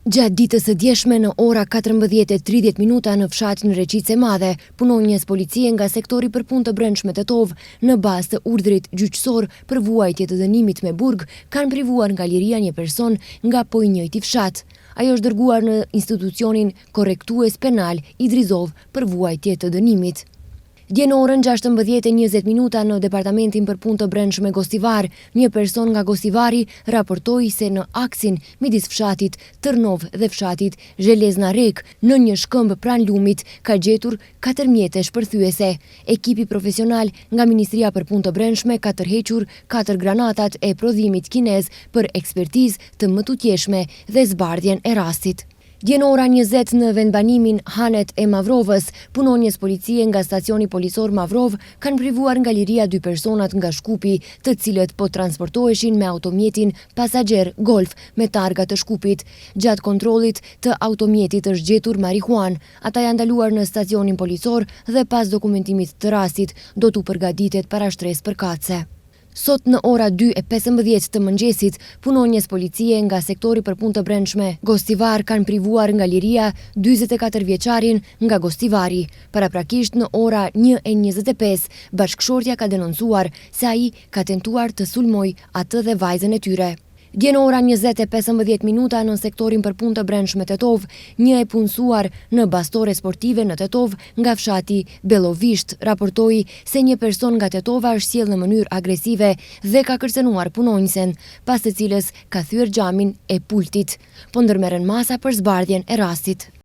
Gjatë ditës së djeshme në ora 14:30 në fshatin Reqice Madhe, punonjës policie nga sektori për punë të brendshme Tetov, në bazë të urdhrit gjyqësor për vuajtje të dënimit me burg, kanë privuar nga liria një person nga po i njëjti fshat. Ajo është dërguar në institucionin korrektues penal Idrizov për vuajtje të dënimit. Dje në orën 16:20 në departamentin për punë të brendshme Gostivar, një person nga Gostivari raportoi se në aksin midis fshatit Tërnov dhe fshatit Zhelezna Rek, në një shkëmbë pranë lumit, ka gjetur 4 mjete shpërthyese. Ekipi profesional nga Ministria për punë të brendshme ka tërhequr 4 granatat e prodhimit kinez për ekspertizë të mëtutjeshme dhe zbardhjen e rastit. Dje në ora 20 në vendbanimin Hanet e Mavrovës, punonjës policie nga stacioni policor Mavrov kanë privuar nga liria 2 personat nga Shkupi, të cilët po transportoheshin me automjetin pasager Golf me targa të Shkupit. Gjatë kontrollit të automjetit është gjetur marihuan. Ata janë ndaluar në stacionin policor dhe pas dokumentimit të rastit do t'u përgatitet parashtresë përkatëse. Sot në ora 2:15 të mëngjesit, punonjës policie nga sektori për punë të brendshme Gostivar kanë privuar nga liria 44 vjeçarin nga Gostivari. Paraprakisht në ora 1:25, bashkëshortja ka denoncuar se ai ka tentuar të sulmoj atë dhe vajzën e tyre. Dje në ora 20:15 në sektorin për punë të brendshme Tetov, një e punësuar në bastore sportive në Tetov nga fshati Bellovisht raportoi se një person nga Tetova është sjellë në mënyrë agresive dhe ka kërcënuar punonjësen, pas të cilës ka thyer xhamin e pultit. Po ndërmerren masa për zbardhjen e rastit.